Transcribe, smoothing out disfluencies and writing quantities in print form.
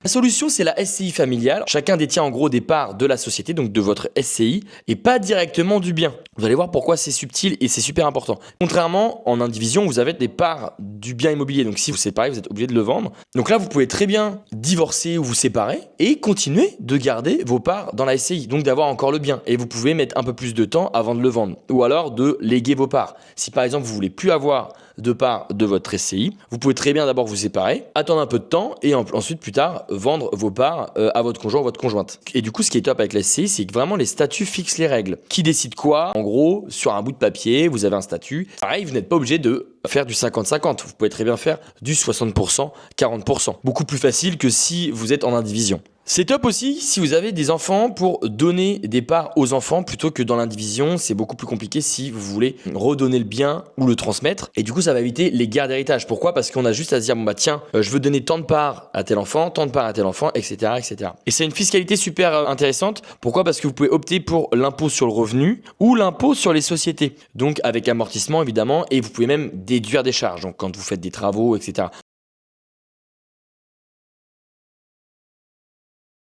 La solution, c'est la SCI familiale. Chacun détient en gros des parts de la société, donc de votre SCI, et pas directement du bien. Vous allez voir pourquoi c'est subtil et c'est super important. Contrairement, en indivision, vous avez des parts du bien immobilier. Donc si vous séparez, vous êtes obligé de le vendre. Donc là, vous pouvez très bien divorcer ou vous séparer et continuer de garder vos parts dans la SCI. Donc d'avoir encore le bien. Et vous pouvez mettre un peu plus de temps avant de le vendre. Ou alors de léguer vos parts. Si par exemple, vous voulez plus avoir de parts de votre SCI, vous pouvez très bien d'abord vous séparer, attendre un peu de temps et ensuite plus tard vendre vos parts à votre conjoint ou votre conjointe. Et du coup, ce qui est top avec la SCI, c'est que vraiment les statuts fixent les règles. Qui décide quoi? En gros, sur un bout de papier, vous avez un statut. Pareil, vous n'êtes pas obligé de faire du 50-50. Vous pouvez très bien faire du 60%, 40%. Beaucoup plus facile que si vous êtes en indivision. C'est top aussi si vous avez des enfants pour donner des parts aux enfants plutôt que dans l'indivision. C'est beaucoup plus compliqué si vous voulez redonner le bien ou le transmettre. Et du coup, ça va éviter les guerres d'héritage. Pourquoi? Parce qu'on a juste à se dire, bon bah tiens, je veux donner tant de parts à tel enfant, tant de parts à tel enfant, etc. etc. Et c'est une fiscalité super intéressante. Pourquoi? Parce que vous pouvez opter pour l'impôt sur le revenu ou l'impôt sur les sociétés. Donc avec amortissement évidemment, et vous pouvez même déduire des charges. Donc quand vous faites des travaux, etc.